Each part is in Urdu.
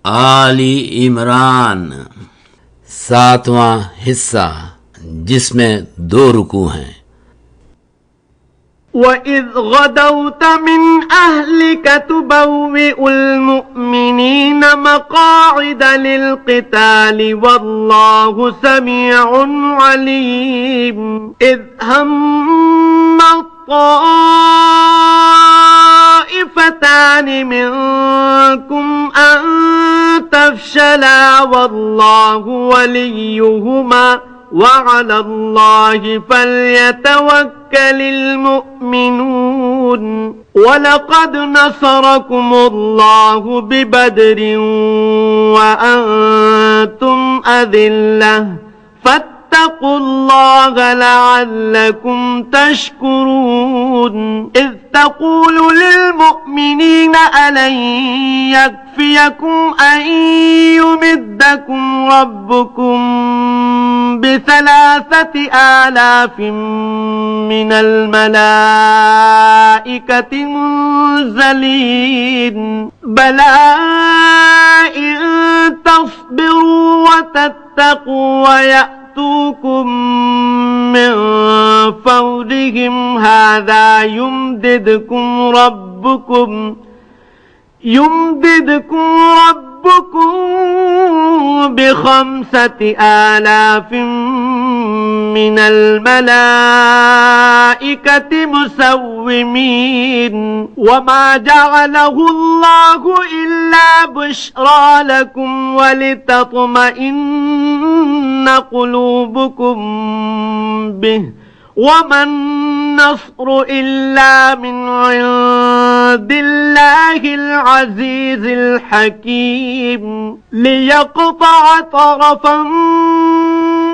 آلی عمران 7واں حصہ جس میں 2 رکوع ہیں۔ وَإِذْ غَدَوْتَ مِنْ أَهْلِكَ تُبَوِّئُ الْمُؤْمِنِينَ مَقَاعِدَ لِلْقِتَالِ وَاللَّهُ سَمِيعٌ عَلِيمٌ إِذْ هَمَّ الطَّائِفَتَانِ مِنْكُمْ أَنْ تَفْشَلَا وَاللَّهُ وَلِيُّهُمَا وَعَلَى اللَّهِ فَلْيَتَوَكَّلِ الْمُؤْمِنُونَ وَلَقَدْ نَصَرَكُمُ اللَّهُ بِبَدْرٍ وَأَنْتُمْ أَذِلَّةٌ فَاتَّقُوا اللَّهَ لَعَلَّكُمْ تَشْكُرُونَ إِذْ تَقُولُ لِلْمُؤْمِنِينَ أَلَنْ يَكْفِيَكُمْ أَنْ يُمِدَّكُمْ رَبُّكُمْ ب3,000 من الملائكة منزلين بلى إن تصبروا وتتقوا ويأتوكم من فورهم هذا يمددكم ربكم ب5,000 من الملائكة مسومين وما جعله الله إلا بشرى لكم ولتطمئن قلوبكم به وما النصر إلا من عند الله العزيز الحكيم ليقطع طرفا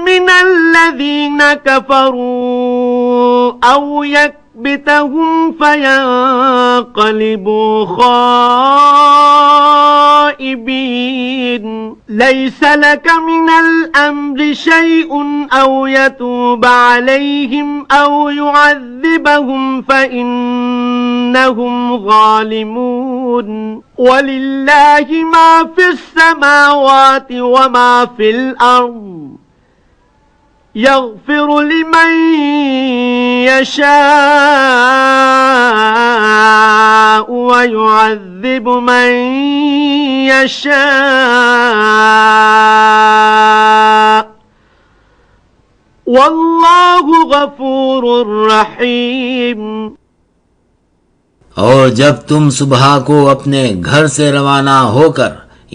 من الذين كفروا أو يكبتهم فينقلبوا خائبين ليس لك من الأمر شيء أو يتوب عليهم أو يعذبهم فإنهم ظالمون ولله ما في السماوات وما في الأرض يغفر لمن يشاء ويعذب من يشاء والله غفور رحيم۔ اور جب تم صبح کو اپنے گھر سے روانہ ہو کر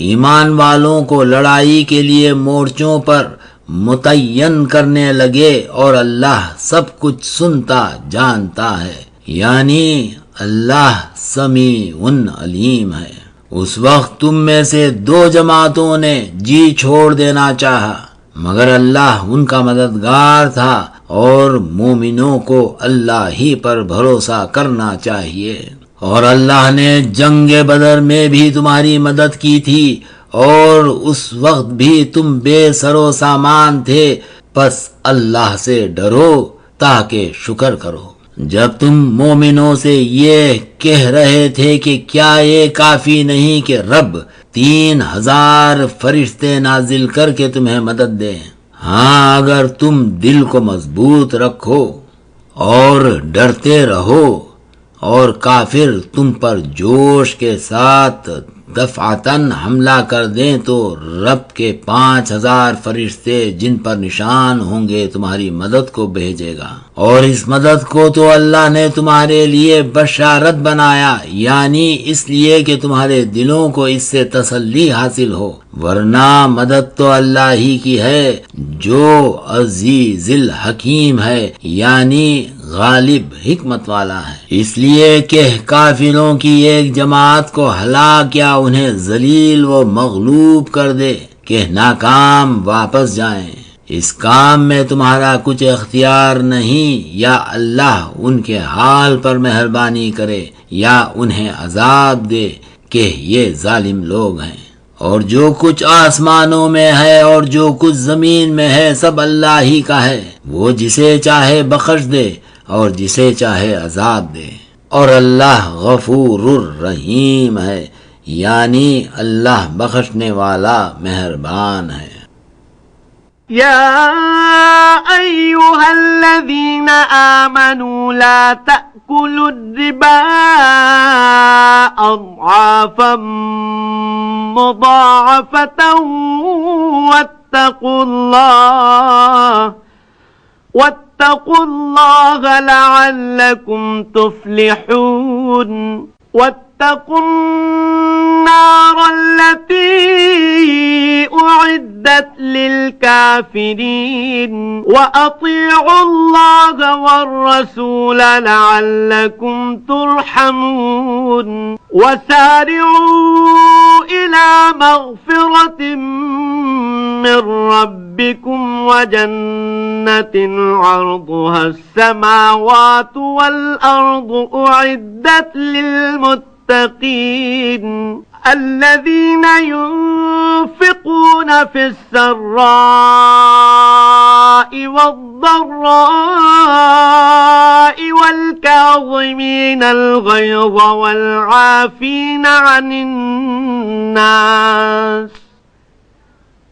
ایمان والوں کو لڑائی کے لیے مورچوں پر متعین کرنے لگے اور اللہ سب کچھ سنتا جانتا ہے، یعنی اللہ سمیع علیم ہے، اس وقت تم میں سے 2 جماعتوں نے جی چھوڑ دینا چاہا، مگر اللہ ان کا مددگار تھا اور مومنوں کو اللہ ہی پر بھروسہ کرنا چاہیے۔ اور اللہ نے جنگ بدر میں بھی تمہاری مدد کی تھی اور اس وقت بھی تم بے سر و سامان تھے، پس اللہ سے ڈرو تاکہ شکر کرو۔ جب تم مومنوں سے یہ کہہ رہے تھے کہ کیا یہ کافی نہیں کہ رب 3,000 فرشتے نازل کر کے تمہیں مدد دیں؟ ہاں، اگر تم دل کو مضبوط رکھو اور ڈرتے رہو اور کافر تم پر جوش کے ساتھ دفعتاً حملہ کر دیں تو رب کے 5,000 فرشتے جن پر نشان ہوں گے تمہاری مدد کو بھیجے گا، اور اس مدد کو تو اللہ نے تمہارے لیے بشارت بنایا، یعنی اس لیے کہ تمہارے دلوں کو اس سے تسلی حاصل ہو، ورنہ مدد تو اللہ ہی کی ہے جو عزیز الحکیم ہے، یعنی غالب حکمت والا ہے۔ اس لیے کہ کافروں کی ایک جماعت کو ہلاک یا انہیں ذلیل و مغلوب کر دے کہ ناکام واپس جائیں، اس کام میں تمہارا کچھ اختیار نہیں، یا اللہ ان کے حال پر مہربانی کرے یا انہیں عذاب دے کہ یہ ظالم لوگ ہیں۔ اور جو کچھ آسمانوں میں ہے اور جو کچھ زمین میں ہے سب اللہ ہی کا ہے، وہ جسے چاہے بخش دے اور جسے چاہے عذاب دے، اور اللہ غفور الرحیم ہے، یعنی اللہ بخشنے والا مہربان ہے۔ يا أيها الذين آمنوا لا تأكلوا الربا أضعافا مضاعفة واتقوا الله لعلكم تفلحون واتقوا النار التي أعدت للكافرين وأطيعوا الله والرسول لعلكم ترحمون وسارعوا إلى مغفرة من ربكم وجنة عرضها السماوات والأرض أعدت للمتقين الذين ينفقون في السراء والضراء والكاظمين الغيظ والعافين عن الناس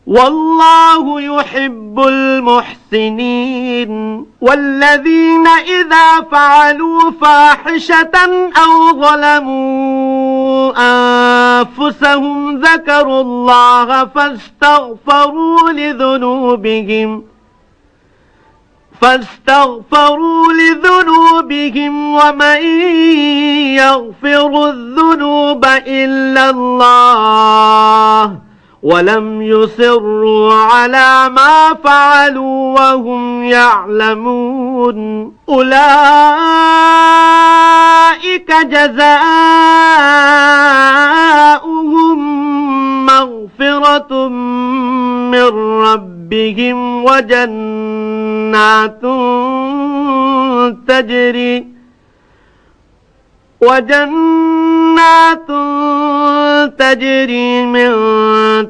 والله يحب المحسنين والذين إذا فعلوا فاحشة أو ظلموا أنفسهم ذكروا الله فاستغفروا لذنوبهم ومن يغفر الذنوب إلا الله ولم يصروا على ما فعلوا وهم يعلمون أولئك جزاؤهم مغفرة من ربهم وجنات تجري من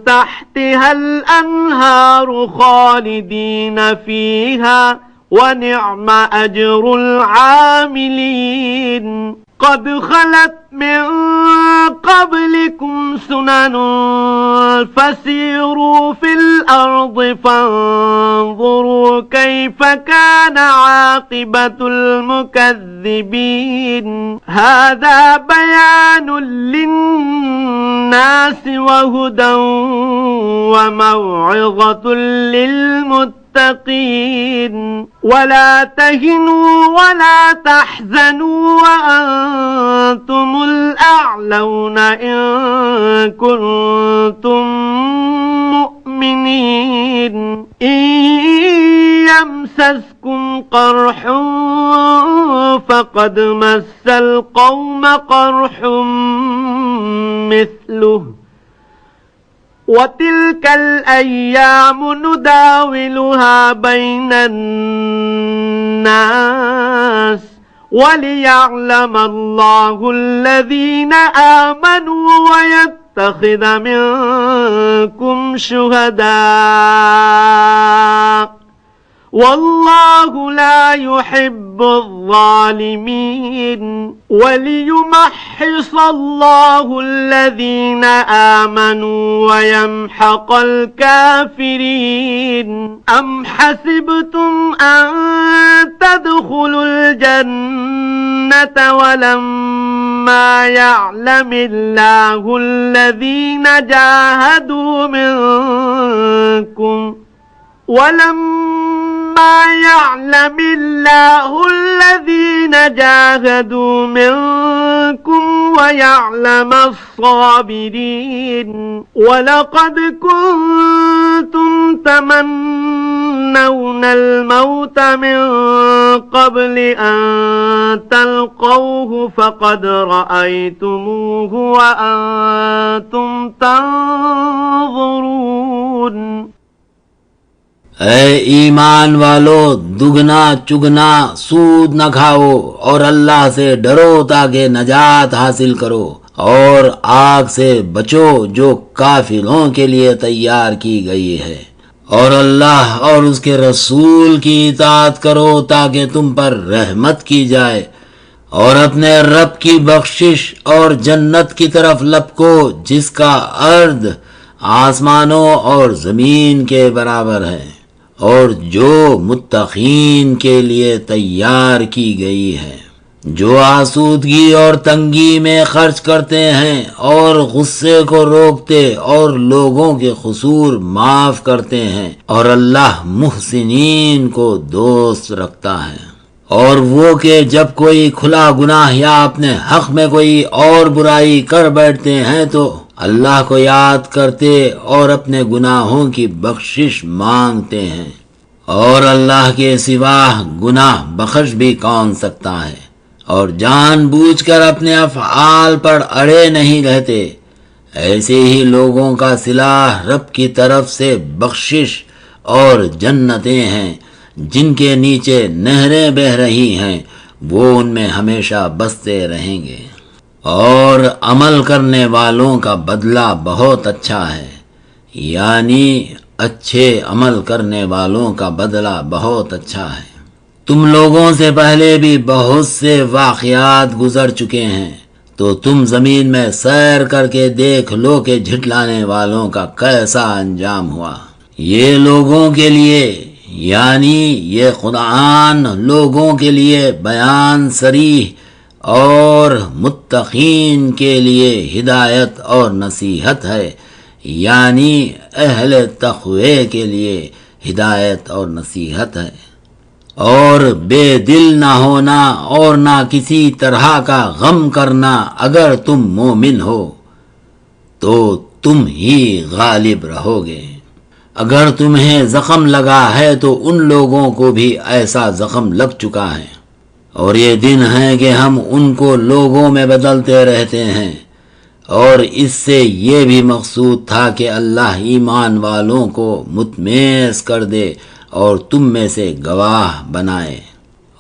تحتها الأنهار خالدين فيها ونعم أجر العاملين قد خلت من قبلكم سنن فسيروا في الأرض فانظروا كيف كان عاقبة المكذبين هذا بيان للناس وهدى وموعظة للمتقين ولا تهنوا ولا تحزنوا وأنتم الأعلون إن كنتم مؤمنين إن يمسسكم قرح فقد مس القوم قرح مثله وتلك الأيام نداولها بين الناس وليعلم الله الذين آمنوا ويتخذ منكم شهداء والله لا يحب الظالمين وليمحص الله الذين آمنوا ويمحق الكافرين أم حسبتم أن تدخلوا الجنة ولما يعلم الله الذين جاهدوا منكم ويعلم الصابرين ولقد كنتم تمنون الموت من قبل أن تلقوه فقد رأيتموه وأنتم تنظرون اے ایمان والو، دگنا چگنا سود نہ کھاؤ اور اللہ سے ڈرو تاکہ نجات حاصل کرو، اور آگ سے بچو جو کافروں کے لیے تیار کی گئی ہے، اور اللہ اور اس کے رسول کی اطاعت کرو تاکہ تم پر رحمت کی جائے، اور اپنے رب کی بخشش اور جنت کی طرف لپکو جس کا عرض آسمانوں اور زمین کے برابر ہے، اور جو متقین کے لیے تیار کی گئی ہے، جو آسودگی اور تنگی میں خرچ کرتے ہیں اور غصے کو روکتے اور لوگوں کے قصور معاف کرتے ہیں، اور اللہ محسنین کو دوست رکھتا ہے۔ اور وہ کہ جب کوئی کھلا گناہ یا اپنے حق میں کوئی اور برائی کر بیٹھتے ہیں تو اللہ کو یاد کرتے اور اپنے گناہوں کی بخشش مانگتے ہیں، اور اللہ کے سوا گناہ بخش بھی کون سکتا ہے، اور جان بوجھ کر اپنے افعال پر اڑے نہیں رہتے۔ ایسے ہی لوگوں کا صلاح رب کی طرف سے بخشش اور جنتیں ہیں جن کے نیچے نہریں بہہ رہی ہیں، وہ ان میں ہمیشہ بستے رہیں گے، اور عمل کرنے والوں کا بدلہ بہت اچھا ہے، یعنی اچھے عمل کرنے والوں کا بدلہ بہت اچھا ہے۔ تم لوگوں سے پہلے بھی بہت سے واقعات گزر چکے ہیں، تو تم زمین میں سیر کر کے دیکھ لو کہ جھٹلانے والوں کا کیسا انجام ہوا۔ یہ لوگوں کے لیے، یعنی یہ قرآن لوگوں کے لیے بیان صریح اور متقین کے لیے ہدایت اور نصیحت ہے، یعنی اہل تقوی کے لیے ہدایت اور نصیحت ہے۔ اور بے دل نہ ہونا اور نہ کسی طرح کا غم کرنا، اگر تم مومن ہو تو تم ہی غالب رہو گے۔ اگر تمہیں زخم لگا ہے تو ان لوگوں کو بھی ایسا زخم لگ چکا ہے، اور یہ دن ہے کہ ہم ان کو لوگوں میں بدلتے رہتے ہیں، اور اس سے یہ بھی مقصود تھا کہ اللہ ایمان والوں کو متمیز کر دے اور تم میں سے گواہ بنائے،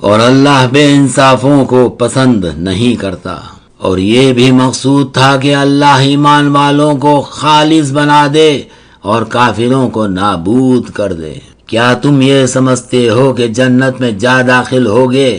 اور اللہ بے انصافوں کو پسند نہیں کرتا۔ اور یہ بھی مقصود تھا کہ اللہ ایمان والوں کو خالص بنا دے اور کافروں کو نابود کر دے۔ کیا تم یہ سمجھتے ہو کہ جنت میں جا داخل ہوگے؟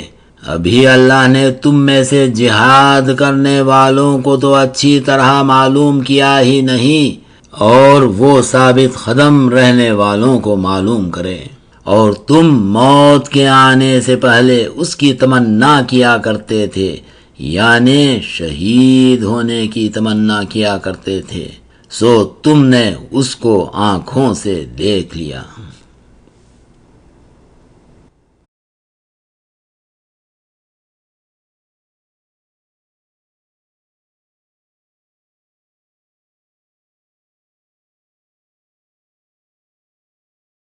ابھی اللہ نے تم میں سے جہاد کرنے والوں کو تو اچھی طرح معلوم کیا ہی نہیں، اور وہ ثابت قدم رہنے والوں کو معلوم کرے۔ اور تم موت کے آنے سے پہلے اس کی تمنا کیا کرتے تھے، یعنی شہید ہونے کی تمنا کیا کرتے تھے، سو تم نے اس کو آنکھوں سے دیکھ لیا۔